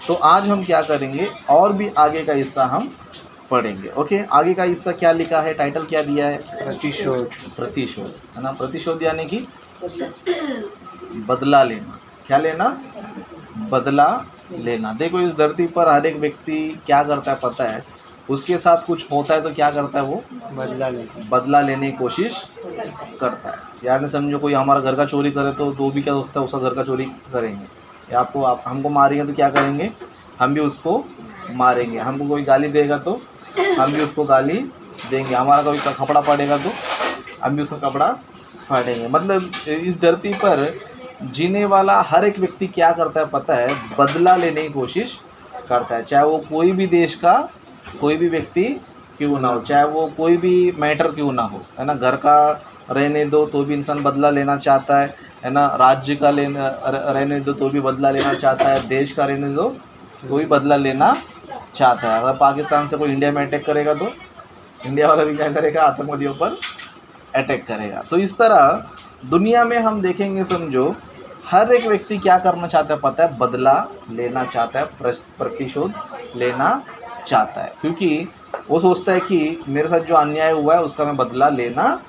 तो आज हम क्या करेंगे, और भी आगे का हिस्सा हम पढ़ेंगे। ओके, आगे का हिस्सा क्या लिखा है, टाइटल क्या दिया है? प्रतिशोध। प्रतिशोध, है ना। प्रतिशोध यानी कि बदला लेना। क्या लेना? बदला लेना। देखो, इस धरती पर हर एक व्यक्ति क्या करता है पता है? उसके साथ कुछ होता है तो क्या करता है वो? बदला लेने की कोशिश करता है। यार ने समझो, कोई हमारा घर का चोरी करे तो भी क्या सोचता है, उसका घर का चोरी करेंगे। या आप हमको मारेंगे तो क्या करेंगे? हम भी उसको मारेंगे। हमको कोई गाली देगा तो हम भी उसको गाली देंगे। हमारा कोई कपड़ा फाड़ेगा तो हम भी उसका कपड़ा फाड़ेंगे। मतलब इस धरती पर जीने वाला हर एक व्यक्ति क्या करता है पता है? बदला लेने की कोशिश करता है। चाहे वो कोई भी देश का कोई भी व्यक्ति क्यों ना हो, चाहे वो कोई भी मैटर क्यों ना हो, है ना। घर का रहने दो तो भी इंसान बदला लेना चाहता है ना। राज्य का रहने दो तो भी बदला लेना चाहता है। देश का रहने दो तो भी बदला लेना चाहता है। अगर पाकिस्तान से कोई इंडिया में अटैक करेगा तो इंडिया वाला भी क्या करेगा? आतंकवादियों पर अटैक करेगा। तो इस तरह दुनिया में हम देखेंगे, समझो, हर एक व्यक्ति क्या करना चाहता है पता है? बदला लेना चाहता है, प्रतिशोध लेना चाहता है। क्योंकि वो सोचता है कि मेरे साथ जो अन्याय हुआ है उसका मैं बदला लेना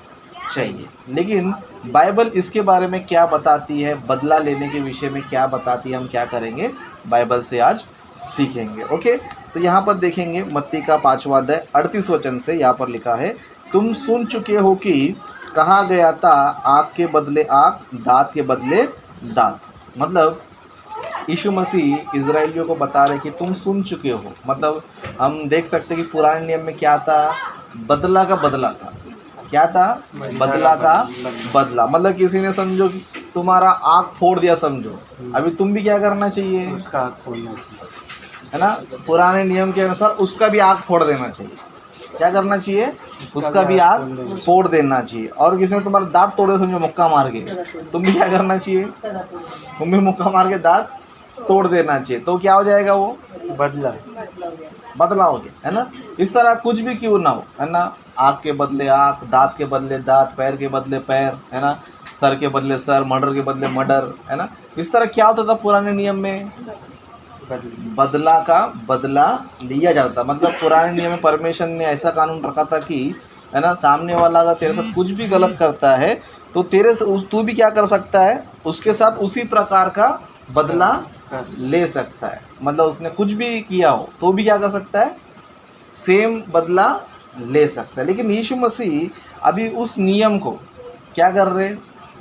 चाहिए। लेकिन बाइबल इसके बारे में क्या बताती है, बदला लेने के विषय में क्या बताती है, हम क्या करेंगे? बाइबल से आज सीखेंगे। ओके, तो यहाँ पर देखेंगे मत्ती का 5वां अध्याय 38 वचन से यहाँ पर लिखा है, तुम सुन चुके हो कि कहा गया था, आँख के बदले आँख, दाँत के बदले दाँत। मतलब यीशु मसीह इजराइलियों को बता रहे कि तुम सुन चुके हो। मतलब हम देख सकते हैं कि पुराने नियम में क्या था? बदला का बदला था। क्या था? बदला का बदला। मतलब किसी ने समझो कि तुम्हारा आँख फोड़ दिया, समझो, अभी तुम भी क्या करना चाहिए? उसका आँख फोड़ना चाहिए, है ना। पुराने नियम के अनुसार उसका भी आँख फोड़ देना चाहिए। क्या करना चाहिए? उसका भी आँख फोड़ देना चाहिए। और किसी ने तुम्हारा दांत तोड़े, समझो, मुक्का मार के, तुम भी क्या करना चाहिए? तुम भी मुक्का मार के दांत तोड़ देना चाहिए। तो क्या हो जाएगा? वो बदला हो गया, है ना। इस तरह कुछ भी क्यों ना हो, है ना। आँख के बदले आँख, दांत के बदले दांत, पैर के बदले पैर, है ना, सर के बदले सर, मर्डर के बदले मर्डर, है ना। इस तरह क्या होता था पुराने नियम में? बदला का बदला लिया जाता था। मतलब पुराने नियम में परमेश्वर ने ऐसा कानून रखा था कि, है ना, सामने वाला अगर तेरे साथ कुछ भी गलत करता है तो तू भी क्या कर सकता है? उसके साथ उसी प्रकार का बदला ले सकता है। मतलब उसने कुछ भी किया हो तो भी क्या कर सकता है? सेम बदला ले सकता है। लेकिन यीशु मसीह अभी उस नियम को क्या कर रहे?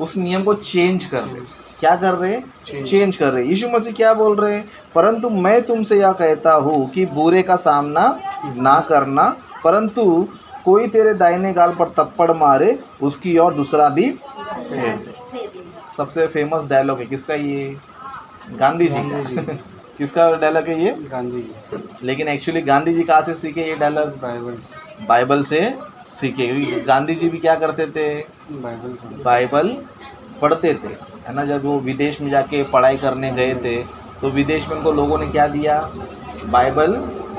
उस नियम को चेंज कर रहे। क्या कर रहे? चेंज कर रहे। यीशु मसीह क्या बोल रहे हैं? परंतु मैं तुमसे यह कहता हूँ कि बुरे का सामना ना करना, परंतु कोई तेरे दाहिने गाल पर थप्पड़ मारे उसकी और दूसरा भी फेर दे। सबसे फेमस डायलॉग है किसका ये? गांधी जी का। किसका डायलॉग है ये? गांधी जी। लेकिन एक्चुअली गांधी जी कहाँ से सीखे ये डायलॉग? बाइबल से सीखे। क्योंकि गांधी जी भी क्या करते थे? बाइबल पढ़ते थे, है ना। जब वो विदेश में जाके पढ़ाई करने गए थे तो विदेश में उनको लोगों ने क्या दिया? बाइबल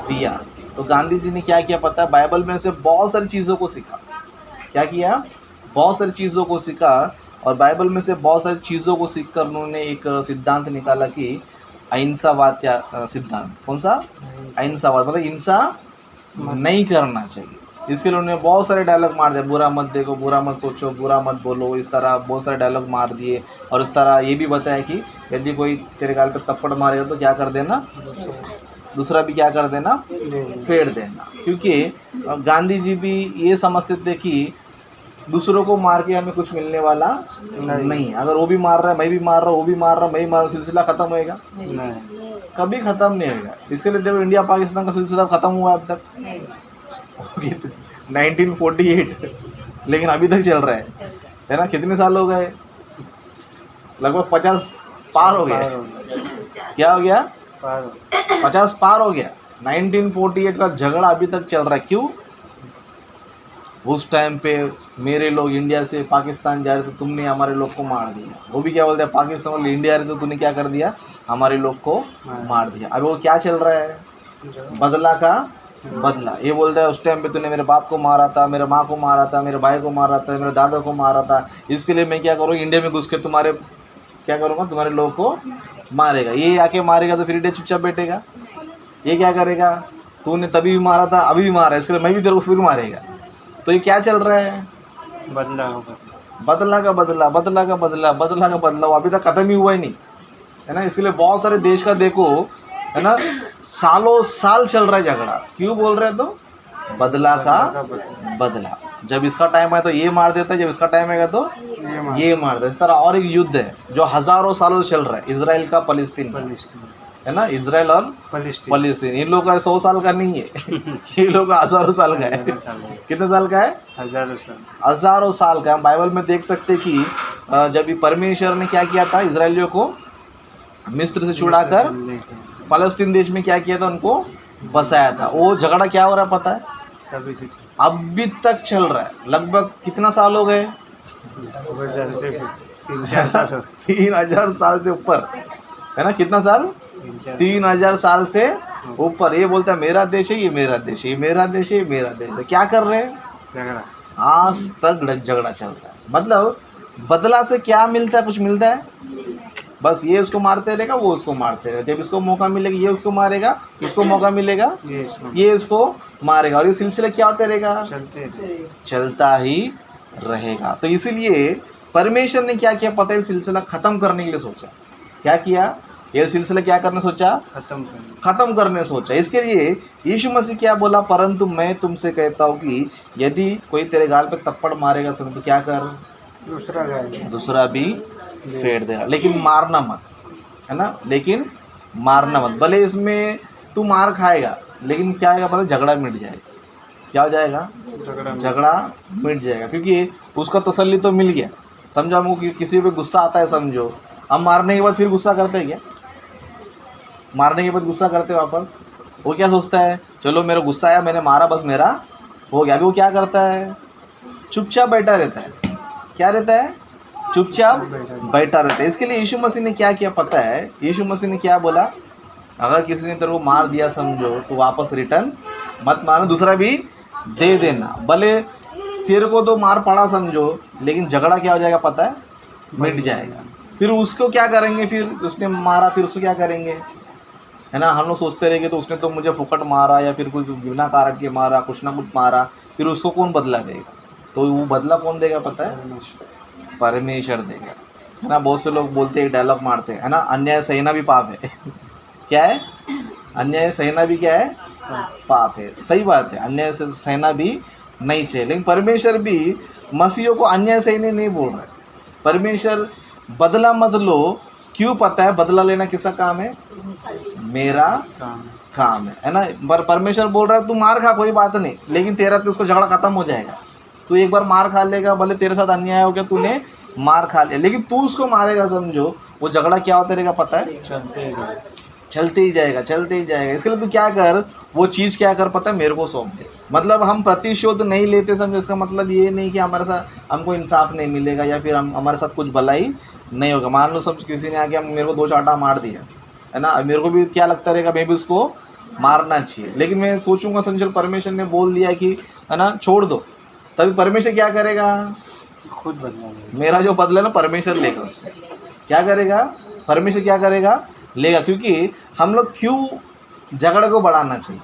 दिया। तो गांधी जी ने क्या किया पता है? बाइबल में से बहुत सारी चीज़ों को सीखा। क्या किया? बहुत सारी चीज़ों को सीखा। और बाइबल में से बहुत सारी चीज़ों को सीख कर उन्होंने एक सिद्धांत निकाला कि अहिंसावाद। क्या सिद्धांत? कौन सा? अहिंसावाद। मतलब हिंसा नहीं करना चाहिए। इसके लिए उन्होंने बहुत सारे डायलॉग मार दिए, बुरा मत देखो, बुरा मत सोचो, बुरा मत बोलो, इस तरह बहुत सारे डायलॉग मार दिए। और इस तरह ये भी बताया कि यदि कोई तेरे गाल पे थप्पड़ मारेगा तो क्या कर देना? दूसरा भी क्या कर देना? फेर देना। क्योंकि गांधी जी भी ये समझते थे कि दूसरों को मार के हमें कुछ मिलने वाला नहीं। अगर वो भी मार रहा है, मैं भी मार रहा हूँ, वो भी मार रहा है, मैं भी मार रहा हूँ, सिलसिला खत्म होएगा? कभी खत्म नहीं होगा। इसके लिए देखो, इंडिया पाकिस्तान का सिलसिला खत्म हुआ अब तक 1948, लेकिन अभी तक चल रहा है ना। कितने साल हो गए? लगभग 50 पार हो गया। क्या हो गया? 50 पार हो गया। 1948 का झगड़ा अभी तक चल रहा है। क्यों? उस टाइम पे मेरे लोग इंडिया से पाकिस्तान जा रहे थे, तुमने हमारे लोग को मार दिया। वो भी क्या बोलते हैं? पाकिस्तान वाले इंडिया आ रहे थे, तूने क्या कर दिया? हमारे लोग को मार दिया। अभी वो क्या चल रहा है? बदला का बदला। ये बोलता है उस टाइम पे तूने मेरे बाप को मारा था, मेरे माँ को मारा था, मेरे भाई को मारा था, मेरे दादा को मारा था, इसके लिए मैं क्या करूँ? इंडिया में घुस के तुम्हारे क्या करूँगा, तुम्हारे लोगों को मारेगा। ये आके मारेगा तो फिर ये चुपचाप बैठेगा। ये क्या करेगा, तूने तभी भी मारा था, अभी भी मारा, इसके लिए मैं भी तेरे को फिर मारेगा। तो ये क्या चल रहा है, बदला होगा। बदला का बदला, बदला का बदला, बदला का बदला, वो अभी तक खत्म ही हुआ ही नहीं, है ना। इसलिए बहुत सारे देश का देखो, है ना, सालों साल चल रहा है झगड़ा। क्यों बोल रहे हैं, तो बदला का बदला। जब इसका टाइम है तो ये मार देता है, जब इसका टाइम आएगा तो ये मार देता है। इस तरह और एक युद्ध है जो हजारों सालों से चल रहा है, इजराइल का फलस्तीन का, है ना। इजराइल और फलस्तीन, इन लोगों का 100 साल का नहीं है ये लोग का हजारों साल का है। कितने साल का है, हजारों साल का। हम बाइबल में देख सकते हैं कि जब परमेश्वर ने क्या किया था, इजराइलियों को मिस्र से छुड़ाकर फलस्तीन देश में क्या किया था, उनको बसाया था। वो झगड़ा क्या हो रहा है पता है, अभी तक चल रहा है। लगभग कितना साल हो गए, 3000 साल से ऊपर, है ना। कितना साल, 3000 साल से ऊपर। ये बोलता है मेरा देश है, ये मेरा देश है, ये मेरा देश है, ये मेरा देश है। क्या कर रहे हैं, झगड़ा। आज तक झगड़ा चल रहा है। मतलब बदला से क्या मिलता है, कुछ मिलता है, बस ये इसको मारते रहेगा, वो उसको मारते रहेगा। जब इसको मौका मिलेगा ये उसको मारेगा, इसको मौका मिलेगा ये इसको मारेगा, और ये सिलसिला क्या होता रहेगा, चलता ही रहेगा। तो इसीलिए परमेश्वर ने क्या किया पता है, सिलसिला खत्म करने के लिए सोचा। क्या किया, ये सिलसिला क्या करने सोचा, खत्म करने सोचा। इसके लिए यीशु मसीह क्या बोला, परंतु मैं तुमसे कहता हूँ कि यदि कोई तेरे गाल पे थप्पड़ मारेगा समय तो क्या कर, दूसरा भी फेर देगा, लेकिन मारना मत, है ना। लेकिन मारना मत। भले इसमें तू मार खाएगा, लेकिन क्या आएगा पता, झगड़ा मिट जाएगा। क्या हो जाएगा, झगड़ा मिट जाएगा, क्योंकि उसका तसल्ली तो मिल गया। समझो हमको कि किसी पे गुस्सा आता है, समझो हम मारने के बाद फिर गुस्सा करते हैं क्या, मारने के बाद गुस्सा करते वापस। वो क्या सोचता है, चलो मेरा गुस्सा आया, मैंने मारा, बस मेरा हो गया। अभी वो क्या करता है, चुपचाप बैठा रहता है। क्या रहता है, चुपचाप बैठा रहता है। इसके लिए यीशु मसीह ने क्या किया पता है, यीशु मसीह ने क्या बोला, अगर किसी ने तेरे को मार दिया समझो तो वापस रिटर्न मत मारना, दूसरा भी दे देना। भले तेरे को तो मार पड़ा समझो, लेकिन झगड़ा क्या हो जाएगा पता है, मिट जाएगा। फिर उसको क्या करेंगे, फिर उसने मारा फिर उसको क्या करेंगे, है ना। हम लोग सोचते रहेंगे तो उसने तो मुझे फुकट मारा या फिर कुछ बिना कारण के मारा, कुछ ना कुछ मारा, फिर उसको कौन बदला देगा, तो वो बदला कौन देगा पता है, परमेश्वर देगा, है ना। बहुत से लोग बोलते हैं, डायलॉग मारते हैं, है ना, अन्याय सहना भी पाप है क्या है, अन्याय सहना भी क्या है, पाप है। सही बात है, अन्याय से सहना भी नहीं चाहिए, लेकिन परमेश्वर भी मसीहों को अन्याय सहने नहीं बोल रहा है। परमेश्वर बदला मत लो, क्यों पता है, बदला लेना किसका काम है, मेरा काम है ना। पर परमेश्वर बोल रहा है तू मार खा, कोई बात नहीं, लेकिन तेरा तो उसको झगड़ा खत्म हो जाएगा। तू एक बार मार खा लेगा, भले तेरे साथ अन्याय हो गया, तूने मार खा लिया, लेकिन तू उसको मारेगा समझो, वो झगड़ा क्या होता रहेगा पता है, चलते ही जाएगा, चलते ही जाएगा। इसके लिए तू क्या कर, वो चीज़ क्या कर पता है, मेरे को सौंप दे। मतलब हम प्रतिशोध नहीं लेते समझो, इसका मतलब ये नहीं कि हमारे साथ हमको इंसाफ नहीं मिलेगा या फिर हम हमारे साथ कुछ भलाई नहीं होगा। मान लो सब किसी ने आके मेरे को 2 चाटा मार दिया, है ना, मेरे को भी क्या लगता रहेगा, मैं भी उसको मारना चाहिए, लेकिन मैं सोचूंगा समझो परमेश्वर ने बोल दिया कि, है ना, छोड़ दो, तभी परमेश्वर क्या करेगा, खुद बदला, मेरा जो बदला ना परमेश्वर लेगा उससे। क्या करेगा, परमेश्वर क्या करेगा, लेगा। क्योंकि हम लोग क्यों झगड़े को बढ़ाना चाहिए,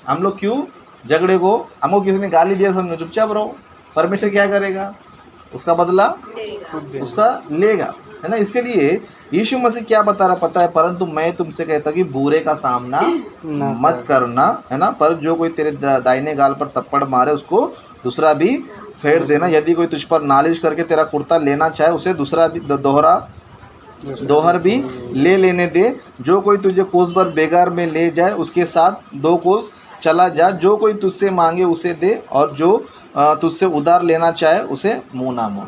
हम लोग क्यों झगड़े को, हमको किसी ने गाली दिया समझो, चुपचाप रहो, परमेश्वर क्या करेगा, उसका बदला उसका लेगा, है ना। इसके लिए यीशु मसीह क्या बता रहा पता है, परंतु मैं तुमसे कहता कि बुरे का सामना मत करना, है ना, पर जो कोई तेरे दाहिने गाल पर थप्पड़ मारे उसको दूसरा भी फेर देना। यदि कोई तुझ पर नालिश करके तेरा कुर्ता लेना चाहे, उसे दूसरा भी दोहर भी ले लेने दे। जो कोई तुझे कोस भर बेगार में ले जाए, उसके साथ 2 कोस चला जा। जो कोई तुझसे मांगे उसे दे, और जो तुझसे उधार लेना चाहे उसे मुँह ना मोड़।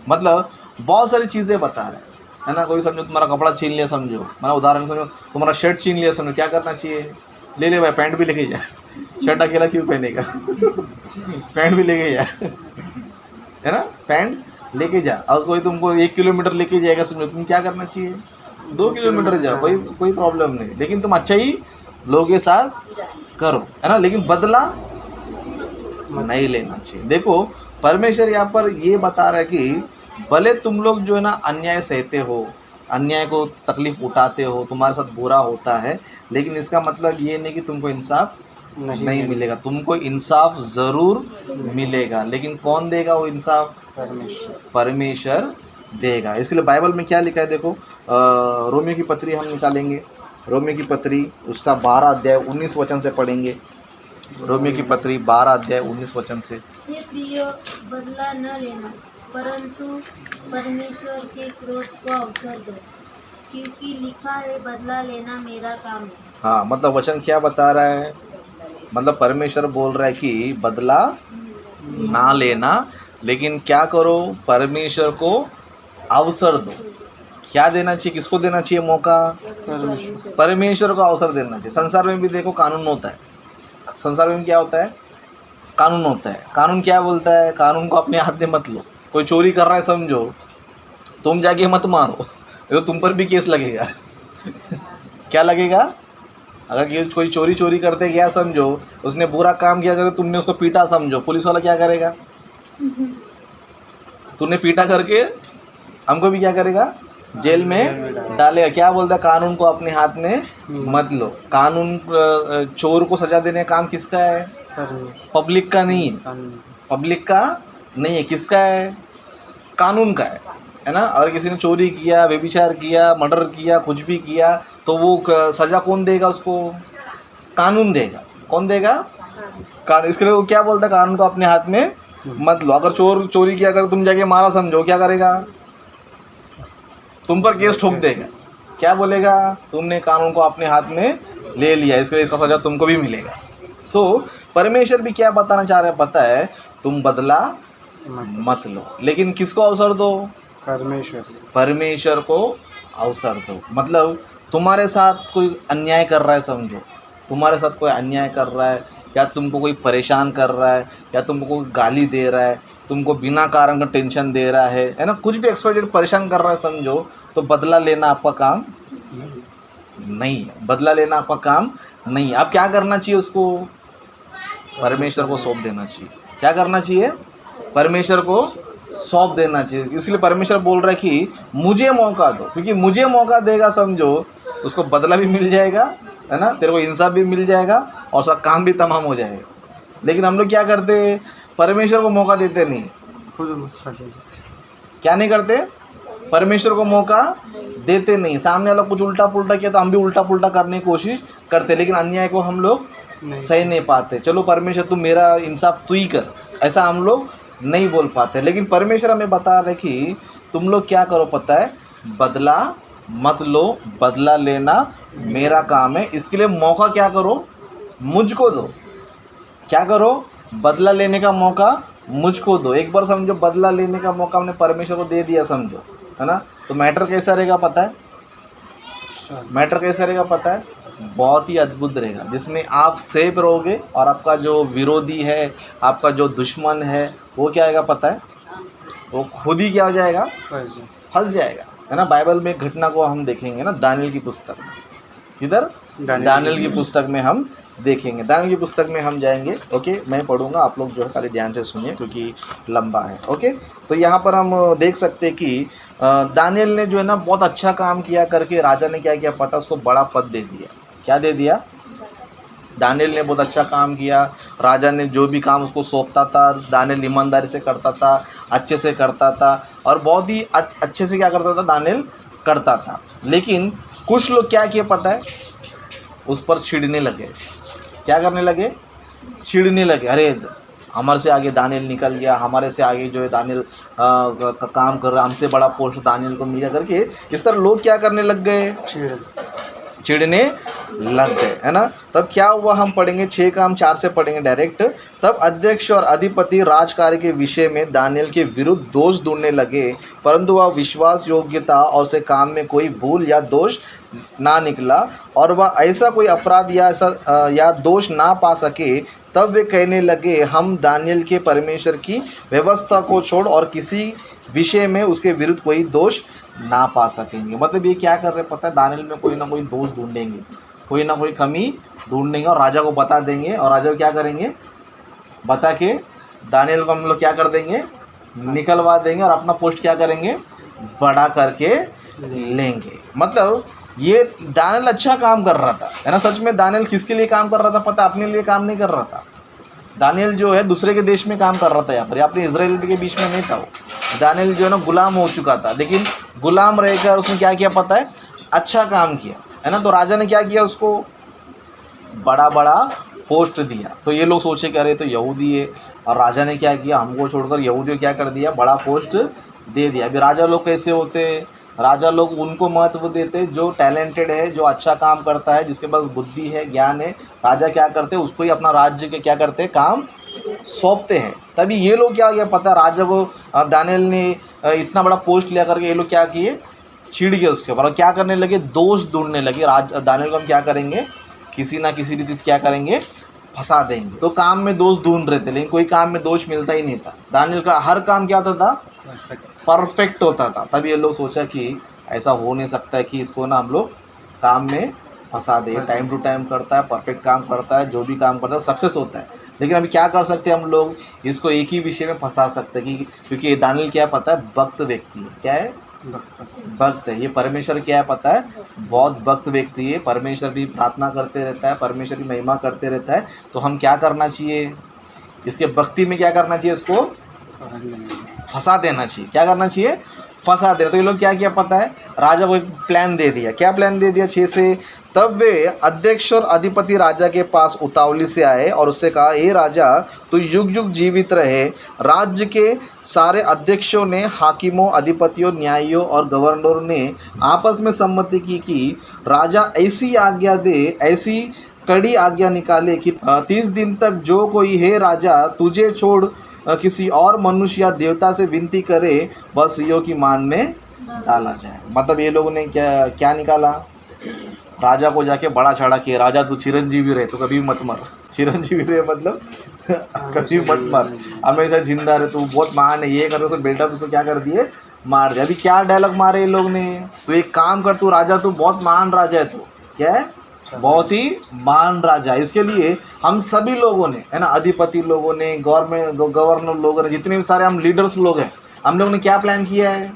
मतलब बहुत सारी चीज़ें बता रहे है ना। कोई समझो तुम्हारा कपड़ा छीन लिया समझो, मैंने उदाहरण समझो, तुम्हारा शर्ट छीन लिया समझो, क्या करना चाहिए, ले ले भाई, पैंट भी लेके जा, शर्ट अकेला क्यों पहनेगा पैंट भी लेके जा, है ना, पैंट लेके जा। और कोई तुमको 1 किलोमीटर लेके जाएगा समझो, तुम क्या करना चाहिए, 2 किलोमीटर जाओ, कोई प्रॉब्लम नहीं, लेकिन तुम अच्छा ही लोगों के साथ करो, है ना, लेकिन बदला नहीं लेना चाहिए। देखो परमेश्वर यहाँ पर ये बता रहा है कि भले तुम लोग जो है ना अन्याय सहते हो, अन्याय को तकलीफ उठाते हो, तुम्हारे साथ बुरा होता है, लेकिन इसका मतलब ये नहीं कि तुमको इंसाफ नहीं मिलेगा। तुमको इंसाफ ज़रूर मिलेगा, लेकिन कौन देगा वो इंसाफ? परमेश्वर। परमेश्वर देगा। इसके लिए बाइबल में क्या लिखा है देखो, रोमियो की पत्री हम निकालेंगे। रोमियो की पत्री उसका 12 अध्याय 19 वचन से पढ़ेंगे। रोमियो की पत्री 12 अध्याय 19 वचन से। हे प्रिय, बदला न लेना, परंतु परमेश्वर के क्रोध को अवसर दो, क्योंकि लिखा है, बदला लेना मेरा काम है। हाँ, मतलब वचन क्या बता रहा है? मतलब परमेश्वर बोल रहा है कि बदला ना लेना, लेकिन क्या करो? परमेश्वर को अवसर दो। क्या देना चाहिए? किसको देना चाहिए मौका? परमेश्वर। परमेश्वर को अवसर देना चाहिए। संसार में भी देखो कानून होता है। संसार में क्या होता है? कानून होता है। कानून क्या बोलता है? कानून को अपने हाथ में मत लो। कोई चोरी कर रहा है समझो, तुम जाके मत मारो, तो तुम पर भी केस लगेगा। क्या लगेगा? अगर कोई चोरी करते गया समझो, उसने बुरा काम किया, अगर तुमने उसको पीटा समझो, पुलिस वाला क्या करेगा? तूने पीटा करके हमको भी क्या करेगा? जेल में डालेगा। क्या बोलता है? कानून को अपने हाथ में मत लो। कानून चोर को सजा देने का काम किसका है? पब्लिक का नहीं है। पब्लिक का नहीं है, किसका है? कानून का है ना। और किसी ने चोरी किया, व्यभिचार किया, मर्डर किया, कुछ भी किया, तो वो सज़ा कौन देगा उसको? कानून देगा। कौन देगा? कानून। इसके लिए वो क्या बोलता है? कानून को अपने हाथ में मत लो। अगर चोरी किया, अगर तुम जाके मारा समझो, क्या करेगा? तुम पर केस ठोक देगा। क्या बोलेगा? तुमने कानून को अपने हाथ में ले लिया, इसके लिए इसका सज़ा तुमको भी मिलेगा। सो परमेश्वर भी क्या बताना चाह रहे हैं पता है? तुम बदला मत लो, लेकिन किसको अवसर दो? परमेश्वर। परमेश्वर को अवसर दो। मतलब तुम्हारे साथ कोई अन्याय कर रहा है समझो, तुम्हारे साथ कोई अन्याय कर रहा है, या तुमको कोई परेशान कर रहा है, या तुमको कोई गाली दे रहा है, तुमको बिना कारण का टेंशन दे रहा है ना, कुछ भी एक्सपेक्टेड परेशान कर रहा है समझो, तो बदला लेना आपका काम नहीं है। बदला लेना आपका काम नहीं है। अब क्या करना चाहिए? उसको परमेश्वर को सौंप देना चाहिए। क्या करना चाहिए? परमेश्वर को सौंप देना चाहिए। इसलिए परमेश्वर बोल रहा है कि मुझे मौका दो, क्योंकि मुझे मौका देगा समझो, उसको बदला भी मिल जाएगा, है ना, तेरे को इंसाफ भी मिल जाएगा, और सब काम भी तमाम हो जाएगा। लेकिन हम लोग क्या करते हैं? परमेश्वर को मौका देते नहीं। क्या नहीं करते? परमेश्वर को मौका देते नहीं। सामने वाला कुछ उल्टा पुल्टा किया तो हम भी उल्टा पुल्टा करने की कोशिश करते, लेकिन अन्याय को हम लोग सही नहीं पाते। चलो परमेश्वर तू मेरा इंसाफ तू ही कर, ऐसा हम लोग नहीं बोल पाते। लेकिन परमेश्वर हमें बता रहे कि तुम लोग क्या करो पता है? बदला मत लो, बदला लेना मेरा काम है। इसके लिए मौका क्या करो? मुझको दो। क्या करो? बदला लेने का मौका मुझको दो। एक बार समझो बदला लेने का मौका हमने परमेश्वर को दे दिया समझो, है ना, तो मैटर कैसा रहेगा पता है? मैटर कैसा रहेगा पता है? बहुत ही अद्भुत रहेगा, जिसमें आप सेफ रहोगे, और आपका जो विरोधी है, आपका जो दुश्मन है, वो क्या आएगा पता है? वो खुद ही क्या हो जाएगा? फंस जाएगा, है ना। बाइबल में एक घटना को हम देखेंगे ना, दानियल की पुस्तक में। किधर? दानियल की पुस्तक में हम देखेंगे। दानियल की पुस्तक में हम जाएंगे। ओके, मैं पढ़ूंगा, आप लोग जो है खाली ध्यान से सुनिए, क्योंकि लंबा है। ओके, तो यहाँ पर हम देख सकते हैं कि दानियल ने जो है ना बहुत अच्छा काम किया करके राजा ने क्या किया पता? उसको बड़ा पद दे दिया। क्या दे दिया? दानियल ने बहुत अच्छा काम किया। राजा ने जो भी काम उसको सौंपता था, दानियल ईमानदारी से करता था, अच्छे से करता था, और बहुत ही अच्छे से क्या करता था? दानियल करता था। लेकिन कुछ लोग क्या किए पता है? उस पर छिड़ने लगे। क्या करने लगे? छिड़ने लगे। अरे हमारे से आगे दानियल निकल गया, हमारे से आगे जो है दानियल काम कर रहा है, हमसे बड़ा पोस्ट दानियल को मिला करके, इस तरह लोग क्या करने लग गए? चिढ़ने लग गए, है ना। तब क्या हुआ हम पढ़ेंगे, 6 काम 4 से पढ़ेंगे डायरेक्ट। तब अध्यक्ष और अधिपति राजकार्य के विषय में दानियल के विरुद्ध दोष ढूंढने लगे, परंतु वह विश्वास योग्यता और उसके काम में कोई भूल या दोष ना निकला, और वह ऐसा कोई अपराध या दोष ना पा सके। तब वे कहने लगे, हम दानियल के परमेश्वर की व्यवस्था को छोड़ और किसी विषय में उसके विरुद्ध कोई दोष ना पा सकेंगे। मतलब ये क्या कर रहे पता है? दानियल में कोई ना कोई दोष ढूंढेंगे, कोई ना कोई कमी ढूंढेंगे, और राजा को बता देंगे, और राजा को क्या करेंगे? बता के दानियल को हम लोग क्या कर देंगे? निकलवा देंगे और अपना पोस्ट क्या करेंगे, बड़ा करके लेंगे। मतलब ये दानियल अच्छा काम कर रहा था, है ना। सच में दानियल किसके लिए काम कर रहा था पता, अपने लिए काम नहीं कर रहा था। दानियल जो है दूसरे के देश में काम कर रहा था, यहाँ पर अपने इजराइल के बीच में नहीं था वो। दानियल जो है ना गुलाम हो चुका था, लेकिन गुलाम रहकर उसने क्या किया पता है, अच्छा काम किया, है ना। तो राजा ने क्या किया, उसको बड़ा बड़ा पोस्ट दिया। तो ये लोग सोचे कि अरे तो यहूदी है, और राजा ने क्या किया, हमको छोड़कर यहूदियों क्या कर दिया, बड़ा पोस्ट दे दिया। अभी राजा लोग कैसे होते हैं, राजा लोग उनको महत्व देते जो टैलेंटेड है, जो अच्छा काम करता है, जिसके पास बुद्धि है, ज्ञान है। राजा क्या करते हैं, उसको ही अपना राज्य के क्या करते हैं, काम सौंपते हैं। तभी ये लोग क्या किया पता है, राजा को दानियल ने इतना बड़ा पोस्ट लिया करके ये लोग क्या किए, छिड़ गए उसके ऊपर और क्या करने लगे, दोष ढूंढने लगे। दानियल को हम क्या करेंगे, किसी ना किसी रीति से क्या करेंगे, फंसा देंगे। तो काम में दोष ढूंढ रहे थे, लेकिन कोई काम में दोष मिलता ही नहीं था। दानियल का हर काम क्या होता था, परफेक्ट होता था। तब ये लोग सोचा कि ऐसा हो नहीं सकता है कि इसको ना हम लोग काम में फंसा दे। टाइम टू टाइम करता है, परफेक्ट काम करता है, जो भी काम करता है सक्सेस होता है। लेकिन अभी क्या कर सकते हैं हम लोग, इसको एक ही विषय में फंसा सकते हैं कि क्योंकि दानियल क्या पता है, भक्त व्यक्ति है। क्या है, भक्त है। ये परमेश्वर क्या है पता है, बहुत भक्त व्यक्ति है। परमेश्वर की प्रार्थना करते रहता है, परमेश्वर की महिमा करते रहता है। तो हम क्या करना चाहिए, इसके भक्ति में क्या करना चाहिए, इसको फंसा देना चाहिए। क्या करना चाहिए, फंसा देना। तो ये लोग क्या किया पता है, राजा को एक प्लान दे दिया। क्या प्लान दे दिया, 6 से, तब वे अध्यक्ष और अधिपति राजा के पास उतावली से आए और उससे कहा, हे राजा, तू युग युग जीवित रहे। राज्य के सारे अध्यक्षों ने, हाकिमों, अधिपतियों, न्यायियों और गवर्नरों ने आपस में सम्मति की कि राजा ऐसी आज्ञा दे, ऐसी कड़ी आज्ञा निकाले कि 30 दिन तक जो कोई, हे राजा, तुझे छोड़ किसी और मनुष्य या देवता से विनती करे, वह सियों की मान में डाला जाए। मतलब ये लोगों ने क्या निकाला, राजा को जाके बड़ा चढ़ा किया, राजा तू चिरंजीवी रहे, तो कभी मत मर। चिरंजीवी रहे मतलब कभी मत मर, हमेशा जिंदा रहे, तू बहुत महान है, ये कर, उसको बिल्डअप उसको क्या कर दिए, मार दिया। अभी क्या डायलॉग मारे ये लोग ने, तो एक काम कर, तू राजा, तू बहुत महान राजा है, तू क्या है, बहुत ही महान राजा। इसके लिए हम सभी लोगों ने, है ना, अधिपति लोगों ने, गवर्नर लोगों ने, जितने भी सारे हम लीडर्स लोग हैं, हम लोगों ने क्या प्लान किया है,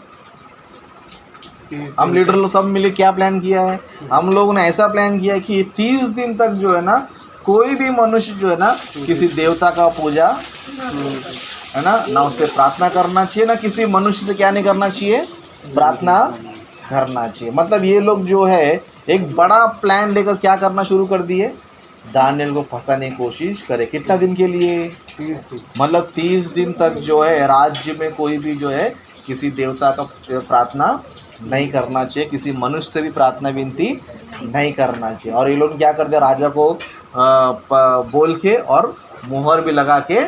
हम लीडर लोग सब मिले क्या प्लान किया है, हम लोगों ने ऐसा प्लान किया कि 30 दिन तक जो है ना, कोई भी मनुष्य जो है ना, किसी देवता का पूजा, है ना उससे प्रार्थना करना चाहिए, ना किसी मनुष्य से क्या नहीं करना चाहिए, प्रार्थना करना चाहिए। मतलब ये लोग जो है एक बड़ा प्लान लेकर क्या करना शुरू कर दिए, दानियल को फंसाने की कोशिश करे। कितना दिन के लिए, 30 दिन। मतलब 30 दिन तक जो है राज्य में कोई भी जो है किसी देवता का प्रार्थना नहीं करना चाहिए, किसी मनुष्य से भी प्रार्थना विनती नहीं करना चाहिए। और ये लोग क्या करते, राजा को बोल के और मुहर भी लगा के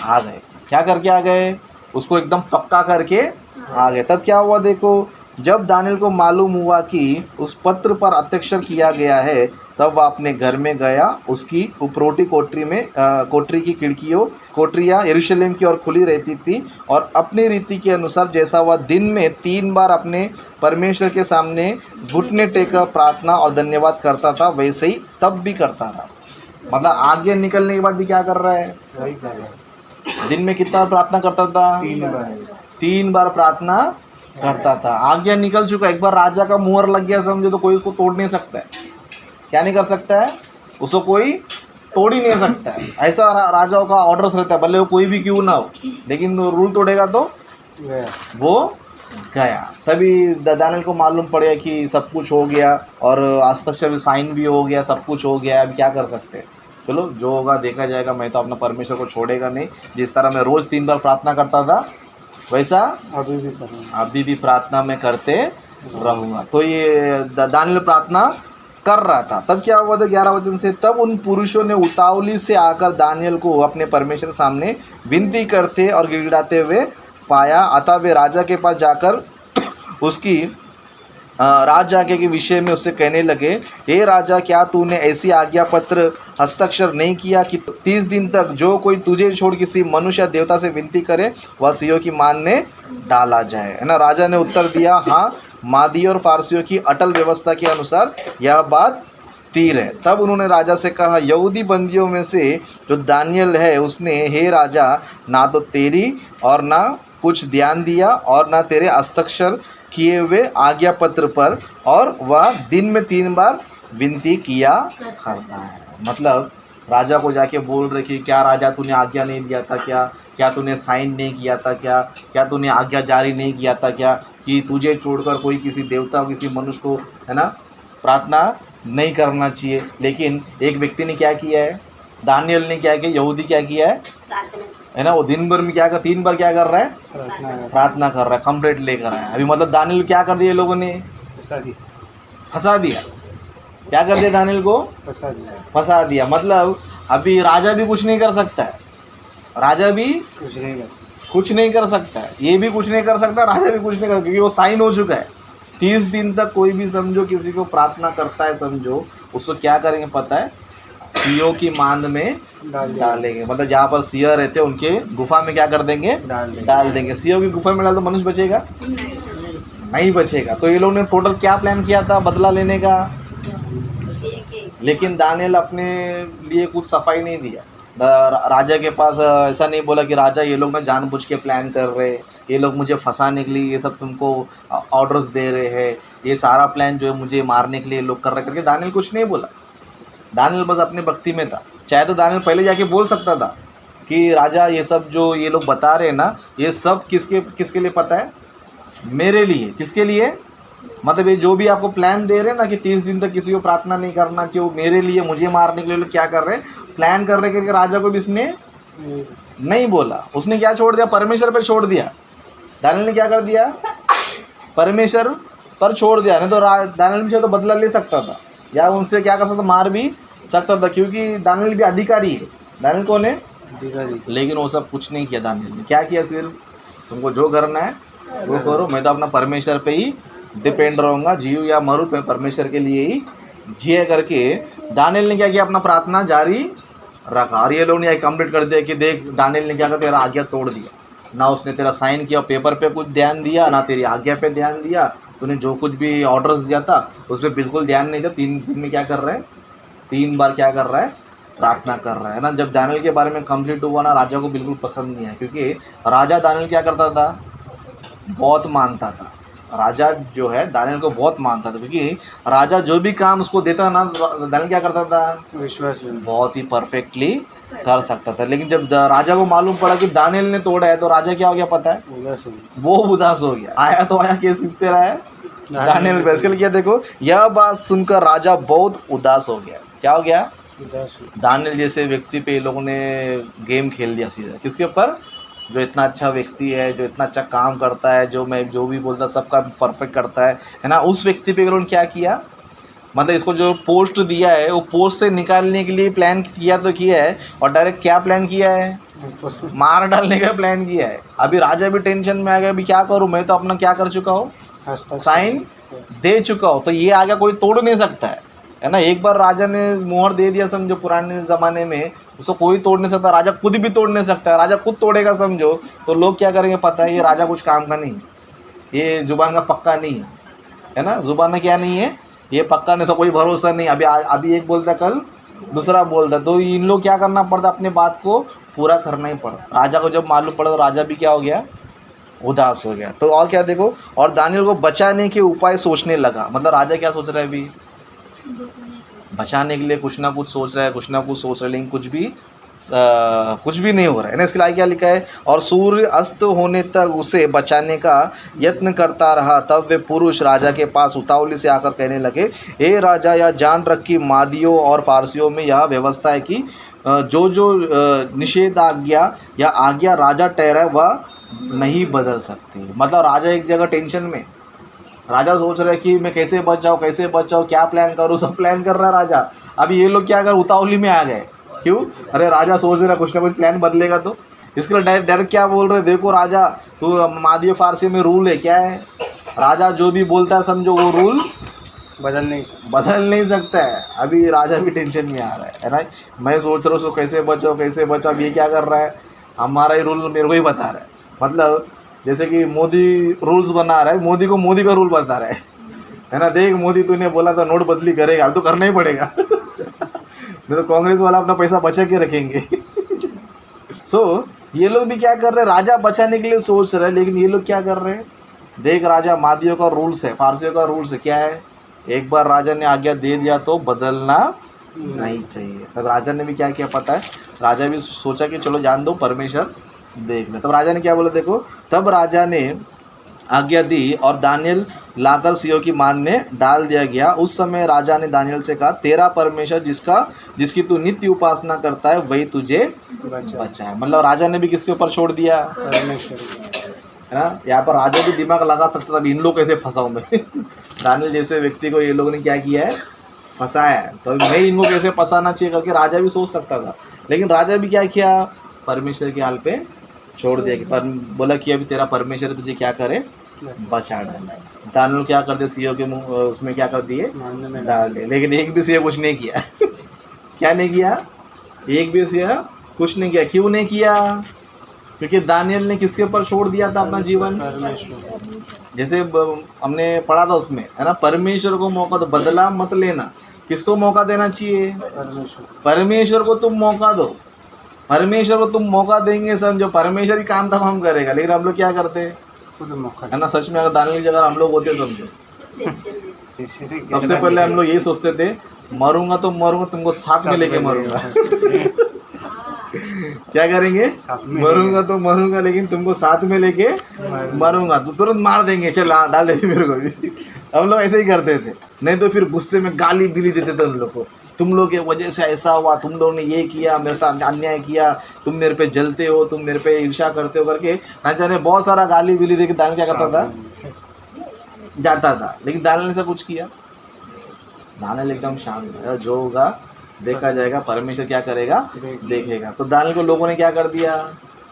आ गए। क्या करके आ गए, उसको एकदम पक्का करके आ गए। तब क्या हुआ देखो, जब दानियल को मालूम हुआ कि उस पत्र पर हस्ताक्षर किया गया है, तब वह अपने घर में गया। उसकी उपरोटी कोठरी की कोठरियाँ यरूशलेम की ओर खुली रहती थी, और अपनी रीति के अनुसार जैसा वह दिन में 3 बार अपने परमेश्वर के सामने घुटने टेकर प्रार्थना और धन्यवाद करता था, वैसे ही तब भी करता था। मतलब आगे निकलने के बाद भी क्या कर रहा है, वही कर रहा है। दिन में कितना प्रार्थना करता था, 3 बार प्रार्थना करता था। आज्ञा निकल चुका, एक बार राजा का मुहर लग गया समझो, तो कोई उसको तोड़ नहीं सकता है। क्या नहीं कर सकता है, उसको कोई तोड़ ही नहीं सकता है। ऐसा राजाओं का ऑर्डर्स रहता है, भले वो कोई भी क्यों ना हो, लेकिन रूल तोड़ेगा तो वो गया। तभी दानियल को मालूम पड़ गया कि सब कुछ हो गया और हस्ताक्षर साइन भी हो गया, सब कुछ हो गया। अब क्या कर सकते हैं, चलो जो होगा देखा जाएगा। मैं तो अपना परमेश्वर को छोड़ेगा नहीं। जिस तरह मैं रोज़ 3 बार प्रार्थना करता था, वैसा अभी भी प्रार्थना में करते रहूँगा। तो ये दानियल प्रार्थना कर रहा था। तब क्या हुआ था, 11 वचन से, तब उन पुरुषों ने उतावली से आकर दानियल को अपने परमेश्वर सामने विनती करते और गिड़गिड़ाते हुए पाया। अतः वे राजा के पास जाकर उसकी राज आज्ञा के विषय में उससे कहने लगे, हे राजा, क्या तूने ऐसी आज्ञा पत्र हस्ताक्षर नहीं किया कि 30 दिन तक जो कोई तुझे छोड़ किसी मनुष्य देवता से विनती करे, वह सियों की मान में डाला जाए, है ना। राजा ने उत्तर दिया, हाँ, मादी और फारसियों की अटल व्यवस्था के अनुसार यह बात स्थिर है। तब उन्होंने राजा से कहा, यहूदी बंदियों में से जो दानियल है, उसने, हे राजा, ना तो तेरी और ना कुछ ध्यान दिया और न तेरे हस्ताक्षर किए हुए आज्ञा पत्र पर, और वह दिन में 3 बार विनती किया करता है। मतलब राजा को जाके बोल रहे कि क्या राजा तूने आज्ञा नहीं दिया था क्या, क्या तूने साइन नहीं किया था क्या, क्या तूने आज्ञा जारी नहीं किया था क्या, कि तुझे छोड़कर कोई किसी देवता किसी मनुष्य को, है ना, प्रार्थना नहीं करना चाहिए। लेकिन एक व्यक्ति ने क्या किया है, दानियल ने क्या किया, यहूदी क्या किया है ना, वो दिन भर में क्या कर 3 बार क्या कर रहा है, प्रार्थना कर रहा है, कंप्लेंट लेकर आया। अभी मतलब दानियल क्या कर दिया लोगों ने, फंसा दिया। क्या कर दिया, दानियल को फंसा दिया। मतलब अभी राजा भी कुछ नहीं कर सकता है, राजा भी कुछ नहीं कर सकता है, ये भी कुछ नहीं कर सकता, राजा भी कुछ नहीं कर सकता, क्योंकि वो साइन हो चुका है। 30 दिन तक कोई भी समझो किसी को प्रार्थना करता है, समझो उसको क्या करेंगे पता है, सियों की मांद में डालेंगे। मतलब जहाँ पर सिया रहते हैं उनके गुफा में क्या कर देंगे, डाल देंगे। सियों की गुफा में डाल तो मनुष्य बचेगा नहीं बचेगा। तो ये लोग ने टोटल क्या प्लान किया था बदला लेने का, लेकिन दानियल अपने लिए कुछ सफाई नहीं दिया। राजा के पास ऐसा नहीं बोला कि राजा ये लोग ना जानबूझ के प्लान कर रहे, ये लोग मुझे फंसाने के लिए ये सब तुमको ऑर्डर्स दे रहे हैं, ये सारा प्लान जो है मुझे मारने के लिए लोग कर रहे करके दानियल कुछ नहीं बोला। दानियल बस अपने भक्ति में था। चाहे तो दानियल पहले जाके बोल सकता था कि राजा ये सब जो ये लोग बता रहे हैं ना, ये सब किसके लिए पता है, मेरे लिए। किसके लिए, मतलब ये जो भी आपको प्लान दे रहे हैं ना कि 30 दिन तक किसी को प्रार्थना नहीं करना चाहिए, वो मेरे लिए, मुझे मारने के लिए लोग क्या कर रहे हैं, प्लान कर रहे करके राजा को भी इसने नहीं बोला। उसने क्या छोड़ दिया, परमेश्वर पर छोड़ दिया। दानियल ने क्या कर दिया, परमेश्वर पर छोड़ दिया। नहीं तो दानियल भी तो बदला ले सकता था, या उनसे क्या कर सकता, मार भी सकता था, क्योंकि दानियल भी अधिकारी है। दानियल कौन है, अधिकारी। लेकिन वो सब कुछ नहीं किया दानियल ने। क्या किया, सिर्फ तुमको जो करना है वो करो, मैं तो अपना परमेश्वर पे ही डिपेंड रहूँगा, जीव या मरू मैं परमेश्वर के लिए ही जिए करके दानियल ने क्या किया, अपना प्रार्थना जारी रखा। और ये लोग ने कंप्लीट कर दिया कि देख दानियल ने क्या कर, तेरा आज्ञा तोड़ दिया ना, उसने तेरा साइन किया पेपर पे कुछ ध्यान दिया ना, तेरी आज्ञा पे ध्यान दिया, तूने जो कुछ भी ऑर्डर्स दिया था उस पर बिल्कुल ध्यान नहीं दिया। 3 दिन में क्या कर रहा है, 3 बार क्या कर रहा है, प्रार्थना कर रहा है ना। जब दानियल के बारे में कंप्लीट हुआ ना, राजा को बिल्कुल पसंद नहीं आया, क्योंकि राजा दानियल क्या करता था, बहुत मानता था। राजा जो है दानियल को बहुत मानता था, क्योंकि राजा जो भी काम उसको देता ना, दानियल क्या करता था, विश्वास बहुत ही परफेक्टली कर सकता था। लेकिन जब राजा को मालूम पड़ा कि दानियल ने तोड़ा है, तो राजा क्या हो गया पता है, वो उदास हो गया। आया तो आया, केस किस पे रहा है, दानियल पे। इसके लिए क्या देखो, यह बात सुनकर राजा बहुत उदास हो गया। क्या हो गया, दानियल जैसे व्यक्ति पे लोगों ने गेम खेल दिया सीधा। किसके ऊपर, जो इतना अच्छा व्यक्ति है, जो इतना अच्छा काम करता है, जो मैं जो भी बोलता सबका परफेक्ट करता है ना, उस व्यक्ति पे उन्होंने क्या किया, मतलब इसको जो पोस्ट दिया है वो पोस्ट से निकालने के लिए प्लान किया तो किया है, और डायरेक्ट क्या प्लान किया है, मार डालने का प्लान किया है। अभी राजा भी टेंशन में आ गया, अभी क्या करूँ, मैं तो अपना क्या कर चुका हूँ, साइन दे चुका हूँ, तो ये आगे कोई तोड़ नहीं सकता है ना। एक बार राजा ने मोहर दे दिया, समझो पुराने ज़माने में उसको कोई तोड़ नहीं सकता, राजा खुद भी तोड़ नहीं सकता है। राजा खुद तोड़ेगा समझो तो लोग क्या करेंगे पता है, ये राजा कुछ काम का नहीं, ये जुबान का पक्का नहीं है ना, जुबान में क्या नहीं है, ये पक्का नहीं, सब कोई भरोसा नहीं। अभी एक बोलता कल दूसरा बोलता, तो इन लोग क्या करना पड़ता, अपने बात को पूरा करना ही पड़ता। राजा को जब मालूम पड़ा तो राजा भी क्या हो गया, उदास हो गया। तो और क्या देखो, और दानियल को बचाने के उपाय सोचने लगा। मतलब राजा क्या सोच रहा है, अभी बचाने के लिए कुछ ना कुछ सोच रहा है, कुछ ना कुछ सोच रहा है, लेकिन कुछ भी नहीं हो रहा है ना। इसके लिए क्या लिखा है, और सूर्य अस्त होने तक उसे बचाने का यत्न करता रहा। तब वे पुरुष राजा के पास उतावली से आकर कहने लगे, हे राजा, यह जान रख कि मादियों और फारसियों में यह व्यवस्था है कि जो निषेधाज्ञा या आज्ञा राजा ठहराए वह नहीं बदल सकते। मतलब राजा एक जगह टेंशन में, राजा सोच रहा है कि मैं कैसे बचाऊँ, क्या प्लान करूँ, सब प्लान कर रहा है राजा। अभी ये लोग क्या कर, उतावली में आ गए। क्यों, अरे राजा सोच रहा है कुछ ना कुछ प्लान बदलेगा, तो इसके लिए डायरेक्ट क्या बोल रहे, देखो राजा, तो मादियो फारसी में रूल है, क्या है, राजा जो भी बोलता है समझो वो रूल बदल नहीं सकता है। अभी राजा भी टेंशन में आ रहा है ना। मैं सोच रहा हूँ उसको कैसे बचाओ, ये क्या कर रहा है, हमारा ही रूल मेरे को ही बता रहा है। मतलब जैसे कि मोदी रूल्स बना रहा है, मोदी को मोदी का रूल बता रहा है ना। देख मोदी, तूने बोला था नोट बदली करेगा, अब तो करना ही पड़ेगा नहीं तो कांग्रेस वाला अपना पैसा बचा के रखेंगे। सो ये लोग भी क्या कर रहे हैं, राजा बचाने के लिए सोच रहे हैं, लेकिन ये लोग क्या कर रहे हैं, देख राजा, मादियों का रूल्स है, फारसियों का रूल्स है, क्या है, एक बार राजा ने आज्ञा दे दिया तो बदलना नहीं चाहिए। तब राजा ने भी क्या किया पता है, राजा भी सोचा कि चलो जान दो, परमेश्वर देख ले। तब राजा ने क्या बोला देखो, तब राजा ने आज्ञा दी और दानियल लाकर सिंहों की मान में डाल दिया गया। उस समय राजा ने दानियल से कहा, तेरा परमेश्वर जिसकी तू नित्य उपासना करता है वही तुझे बचाए। मतलब राजा ने भी किसके ऊपर छोड़ दिया, परमेश्वर है ना। यहाँ पर राजा भी दिमाग लगा सकता था, इन लोग कैसे फंसाऊं मैं दानियल जैसे व्यक्ति को ये लोगों ने क्या किया है, फंसाया है, तो मैं इनको कैसे फंसाना चाहिए करके राजा भी सोच सकता था। लेकिन राजा भी क्या किया, परमेश्वर के हाल पे छोड़ दिया कि पर बोला कि अभी तेरा परमेश्वर तुझे क्या करे, बचा डाले। दानियल क्या कर दे, सीओ के मुंह उसमें क्या कर दिए, मानने में डाल दिए। लेकिन एक भी सीओ कुछ नहीं किया क्या नहीं किया, एक भी सीओ कुछ नहीं किया। क्यों नहीं किया, क्योंकि दानियल ने किसके ऊपर छोड़ दिया था अपना जीवन, परमेश्वर। जैसे हमने पढ़ा था उसमें, है ना, परमेश्वर को मौका दो, बदला मत लेना। किसको मौका देना चाहिए, परमेश्वर को तुम मौका दो। परमेश्वर को तुम मौका देंगे, समझो परमेश्वर ही काम तब हम करेगा। लेकिन हम लोग क्या करते हैं, खुद मौका है ना, सच में अगर दानियल की जगह हम लोग होते, समझो सबसे पहले हम लोग यही सोचते थे, मरूंगा तो मरूंगा, तुमको साथ में लेके मरूंगा क्या करेंगे, मरूंगा तो मरूंगा, लेकिन तुमको साथ में लेके मरूंगा, तो तुरंत मार देंगे, चल डाल देंगे मेरे को भी हम लोग ऐसे ही करते थे। नहीं तो फिर गुस्से में गाली बिली देते थे उन लोग को, तुम लोग के वजह से ऐसा हुआ, तुम लोगों ने ये किया, मेरे साथ अन्याय किया, तुम मेरे पे जलते हो, तुम मेरे पे ईर्ष्या करते हो करके ना जाने बहुत सारा गाली बिली दे के दानियल क्या करता था, जाता था। लेकिन दानियल ने सब कुछ किया, दानियल एकदम शांत है, जो होगा देखा जाएगा, परमेश्वर क्या करेगा देखेगा। तो दानियल को लोगों ने क्या कर दिया,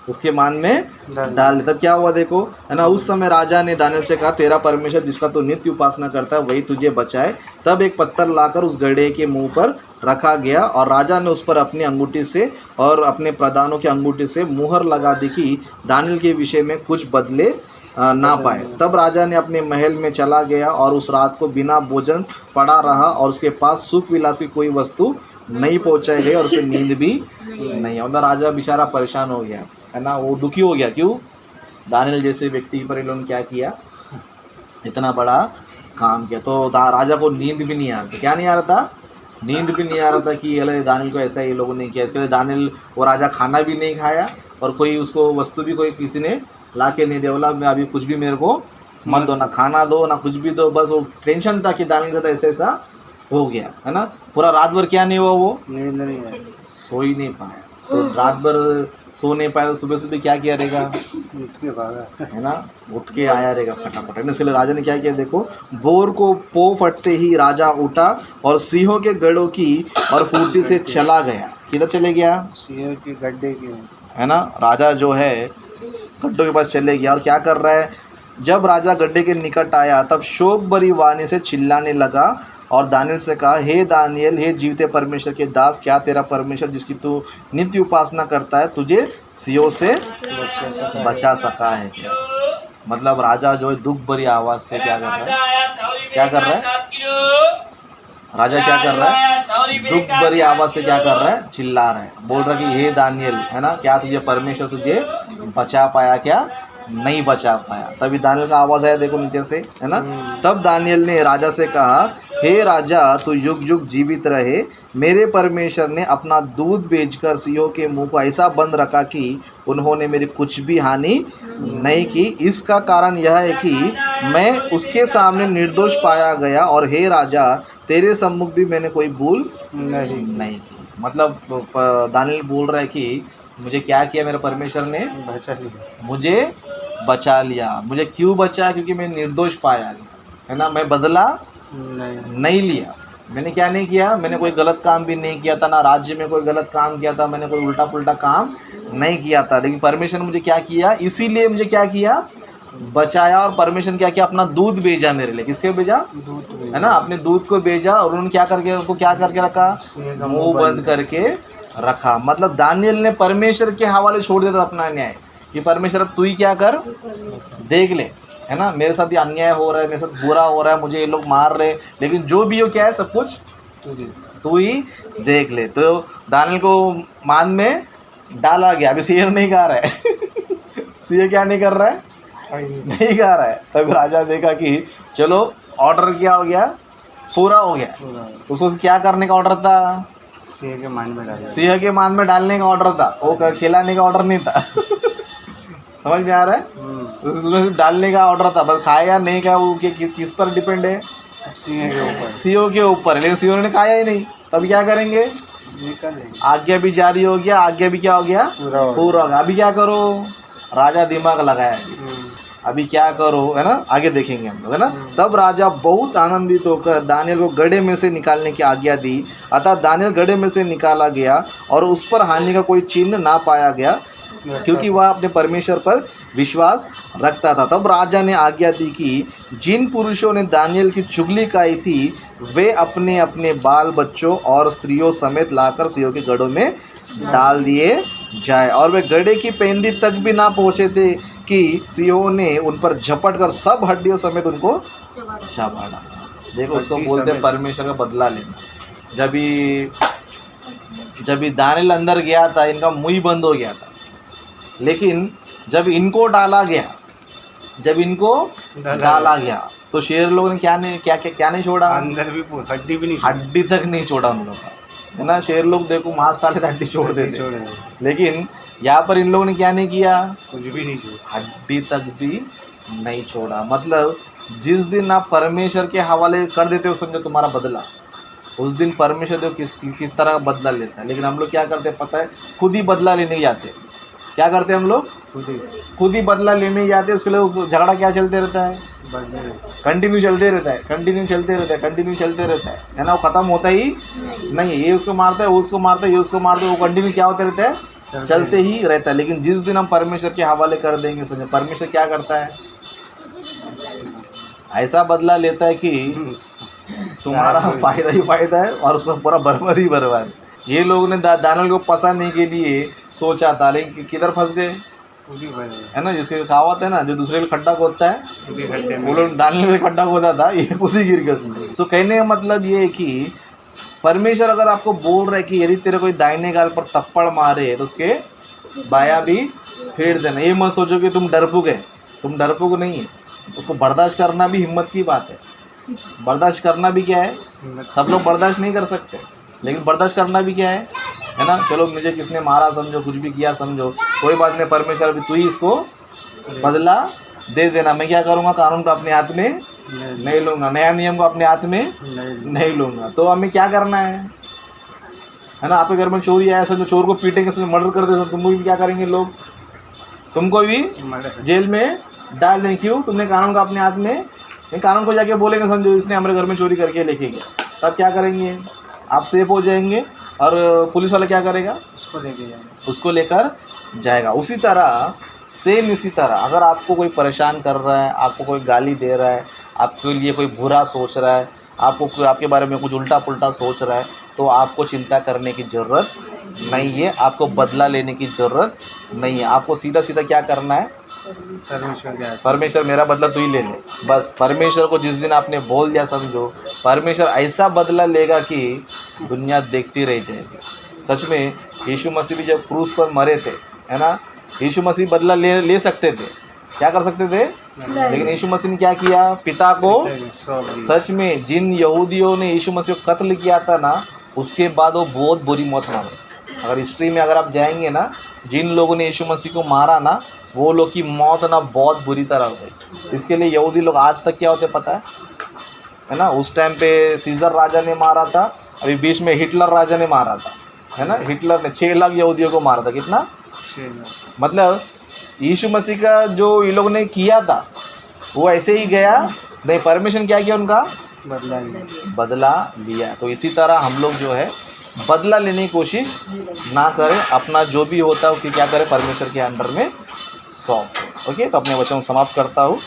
उसके मान में डाल दिया। तब क्या हुआ देखो, है ना, उस समय राजा ने दानियल से कहा, तेरा परमेश्वर जिसका तू नित्य उपासना करता है वही तुझे बचाए। तब एक पत्थर लाकर उस गड्ढे के मुंह पर रखा गया और राजा ने उस पर अपनी अंगूठी से और अपने प्रधानों की अंगूठी से मुहर लगा दी कि दानियल के विषय में कुछ बदले ना पाए। तब राजा ने अपने महल में चला गया और उस रात को बिना भोजन पड़ा रहा और उसके पास सुख विलास की कोई वस्तु नहीं पहुंचाई गई और उसे नींद भी नहीं। मतलब राजा बेचारा परेशान हो गया, है ना, वो दुखी हो गया। क्यों, दानियल जैसे व्यक्ति पर इन्होंने क्या किया, इतना बड़ा काम किया। तो राजा को नींद भी नहीं आ रहा था, क्या नहीं आ रहा था, नींद भी नहीं आ रहा था कि अरे दानियल को ऐसा ये लोगों ने किया। इसके लिए दानियल वो राजा खाना भी नहीं खाया और कोई उसको वस्तु भी कोई किसी ने ला के नहीं दिया। बोला मैं अभी कुछ भी मेरे को मत दो, ना खाना दो ना कुछ भी दो, बस वो टेंशन था कि दानियल का ऐसा ऐसा हो गया, है ना। पूरा रात भर क्या नहीं हुआ, वो नींद नहीं आई, सो ही नहीं पाया। तो रात भर सो नहीं पाया तो सुबह सुबह क्या किया रहेगा, उठ के भागा, है ना, उठ के आया रहेगा फटाफट। इसके लिए राजा ने क्या किया देखो, भोर को पो फटते ही राजा उठा और सिंहों के गढ़ों की और फुर्ती से चला गया। किधर चले गया, सिंह के गड्ढे के, है ना, राजा जो है गड्ढों के पास चले गया और क्या कर रहा है, जब राजा गड्ढे के निकट आया तब शोक भरी वाणी से चिल्लाने लगा और दानियल से कहा, हे दानियल, हे जीवते परमेश्वर के दास, क्या तेरा परमेश्वर जिसकी तू नित्य उपासना करता है तुझे सिंहों से बचा सका है क्या। मतलब राजा जो है दुख भरी आवाज़ से क्या कर रहा है, क्या कर रहा है, राजा क्या कर रहा है, दुख भरी आवाज़ से क्या कर रहा है, चिल्ला रहा है, बोल रहा है कि हे दानियल, है ना, क्या तुझे परमेश्वर तुझे बचा पाया क्या, नहीं बचा पाया। तभी दानियल का आवाज़ आया देखो नीचे से, है ना। तब दानियल ने राजा से कहा, हे राजा, तू युग युग जीवित रहे। मेरे परमेश्वर ने अपना दूध बेचकर सिंहों के मुंह को ऐसा बंद रखा कि उन्होंने मेरी कुछ भी हानि नहीं की। इसका कारण यह है कि मैं उसके सामने निर्दोष पाया गया और हे राजा, तेरे सम्मुख भी मैंने कोई भूल नहीं की। मतलब दानियल बोल रहा है कि मुझे क्या किया मेरे परमेश्वर ने, बचा लिया, मुझे बचा लिया। मुझे क्यों बचा, क्योंकि मैं निर्दोष पाया गया, है ना, मैं बदला नहीं लिया। मैंने क्या नहीं किया, मैंने कोई गलत काम भी नहीं किया था, ना राज्य में कोई गलत काम किया था, मैंने कोई उल्टा पुल्टा काम नहीं किया था। लेकिन परमेश्वर ने मुझे क्या किया, इसीलिए मुझे क्या किया, बचाया। और परमेश्वर क्या किया, अपना दूध भेजा मेरे लिए। किसके भेजा, दूध, है ना, अपने दूध को भेजा और उन्होंने क्या करके उसको क्या करके रखा, मुंह बंद करके रखा। मतलब दानियल ने परमेश्वर के हवाले छोड़ दिया था अपना न्याय कि परमेश्वर अब तू ही क्या कर, देख ले, है ना, मेरे साथ ये अन्याय हो रहा है, मेरे साथ बुरा हो रहा है, मुझे ये लोग मार रहे, लेकिन जो भी हो क्या है सब कुछ तू ही देख ले। तो दानियल को मान में डाला गया, अभी शेर नहीं गा रहा है शेर क्या नहीं कर रहा है, नहीं गा रहा है। तब राजा देखा कि चलो ऑर्डर क्या हो गया, पूरा हो गया। उसको क्या करने का ऑर्डर था, सिंह के मान में डाला। सिंह के मान में डालने का ऑर्डर था, वो खिलाने का ऑर्डर नहीं था समझ में आ रहा है, उसमें सिर्फ डालने का ऑर्डर था, बस खाया नहीं खाया वो किस पर डिपेंड है, सिंह के ऊपर, सीओ के ऊपर। लेकिन सीओ ने खाया ही नहीं, तब क्या करेंगे, निकल जाएंगे। आज्ञा भी जारी हो गया, आज्ञा भी क्या हो गया, पूरा हो पूरा हो गया। अभी क्या करो, राजा दिमाग लगाया अभी क्या करो, है ना, आगे देखेंगे हम लोग, है ना। तब राजा बहुत आनंदित होकर दानियल को गड्ढे में से निकालने की आज्ञा दी। अतः दानियल गड्ढे में से निकाला गया और उस पर हानि का कोई चिन्ह ना पाया गया, क्योंकि वह अपने परमेश्वर पर विश्वास रखता था। तब राजा ने आज्ञा दी कि जिन पुरुषों ने दानियल की चुगली खाई थी वे अपने अपने बाल बच्चों और स्त्रियों समेत लाकर सिंहों के गड्ढों में डाल दिए जाए। और वे गड्ढे की पेंदी तक भी ना पहुँचे थे कि सिंहों ने उन पर झपट कर सब हड्डियों समेत उनको चबा डाला। देखो उसको बोलते हैं परमेश्वर का बदला लेना। जब ये दानियल अंदर गया था इनका मुंह ही बंद हो गया था, लेकिन जब इनको डाला गया, जब इनको डाला गया तो शेर लोगों ने क्या नहीं छोड़ा, अंदर भी हड्डी भी नहीं, हड्डी तक नहीं छोड़ा उन लोगों का, है ना। शेर लोग देखो मांस खा लेते हड्डी छोड़ देते, लेकिन यहाँ पर इन लोगों ने क्या नहीं किया, कुछ भी नहीं छोड़ा, हड्डी तक भी नहीं छोड़ा। मतलब जिस दिन आप परमेश्वर के हवाले कर देते हो, समझो तुम्हारा बदला, उस दिन परमेश्वर देखो किस तरह का बदला लेता है। लेकिन हम लोग क्या करते हैं पता है, खुद ही बदला लेने जाते। क्या करते हैं हम लोग, खुद ही बदला लेने जाते हैं। उसके लिए झगड़ा क्या चलते रहता है, कंटिन्यू चलते रहता है, कंटिन्यू चलते रहता है, कंटिन्यू चलते रहता है ना। वो ख़त्म होता ही नहीं है, ये उसको मारता है, वो उसको मारता है, ये उसको मारता है, वो कंटिन्यू क्या होते रहता है, चलते ही रहता है। लेकिन जिस दिन हम परमेश्वर के हवाले कर देंगे, समझे परमेश्वर क्या करता है, ऐसा बदला लेता है कि तुम्हारा फायदा ही फायदा है और उसका पूरा बर्बाद ही बर्बाद। ये लोगों ने दानियल को फंसाने के लिए सोचा था, लेकिन किधर फंस गए, है ना। जिसके कहावत है ना, जो दूसरे को खड्डा खोदता है वो लोग दानियल को खड्डा खोदा था, ये खुद ही गिर गए। तो कहने का मतलब ये है कि परमेश्वर अगर आपको बोल रहा है कि यदि तेरे कोई दाहिने गाल पर थप्पड़ मारे तो उसके बायां भी फेर देना। ये मत सोचो कि तुम डरपोक है, तुम डरपोक नहीं है। उसको बर्दाश्त करना भी हिम्मत की बात है। बर्दाश्त करना भी क्या है, सब लोग बर्दाश्त नहीं कर सकते, लेकिन बर्दाश्त करना भी क्या है ना। चलो मुझे किसने मारा समझो, कुछ भी किया समझो, कोई बात नहीं, परमेश्वर भी तू ही इसको बदला दे देना। मैं क्या करूँगा, कानून को अपने हाथ में नहीं लूँगा, नया नियम को अपने हाथ में नहीं लूँगा। तो हमें क्या करना है ना। आपके घर में चोरी आया, समझो चोर को पीटेंगे, समझो मर्डर कर दे, तुमको भी क्या करेंगे लोग, तुमको भी जेल में डाल दें। क्यों, तुमने कानून का अपने हाथ में, कानून को जाके बोलेंगे समझो इसने हमारे घर में चोरी करके लेके गया, तब क्या करेंगे, आप सेफ हो जाएंगे और पुलिस वाला क्या करेगा, उसको लेकर जाएगा। उसी तरह सेम इसी तरह अगर आपको कोई परेशान कर रहा है, आपको कोई गाली दे रहा है, आपके लिए कोई बुरा सोच रहा है, आपको आपके बारे में कुछ उल्टा पुल्टा सोच रहा है, तो आपको चिंता करने की ज़रूरत नहीं है, आपको बदला लेने की ज़रूरत नहीं है। आपको सीधा सीधा क्या करना है, परमेश्वर मेरा बदला तू ही ले ले। बस परमेश्वर को जिस दिन आपने बोल दिया, समझो परमेश्वर ऐसा बदला लेगा कि दुनिया देखती रह जाएगी। सच में यीशु मसीह भी जब क्रूस पर मरे थे, है ना, यीशु मसीह बदला ले सकते थे, क्या कर सकते थे, लेकिन यीशु मसीह ने क्या किया, पिता को, सच में जिन यहूदियों ने यीशु मसीह को कत्ल किया था ना, उसके बाद वो बहुत बुरी मौत मारे। अगर हिस्ट्री में अगर आप जाएंगे ना, जिन लोगों ने यीशु मसीह को मारा ना, वो लोग की मौत ना बहुत बुरी तरह हो गई। इसके लिए यहूदी लोग आज तक क्या होते पता है ना। उस टाइम पे सीजर राजा ने मारा था, अभी बीच में हिटलर राजा ने मारा था, है ना। हिटलर ने 6 लाख यहूदियों को मारा था, कितना, मतलब यीशु मसीह का जो ये लोग ने किया था वो ऐसे ही गया नहीं, परमिशन क्या किया उनका, बदला लिया। तो इसी तरह हम लोग जो है बदला लेने की कोशिश ना करें, अपना जो भी होता है कि क्या करें, परमेश्वर के अंडर में सौंप। ओके, तो अपने वचन समाप्त करता हूँ।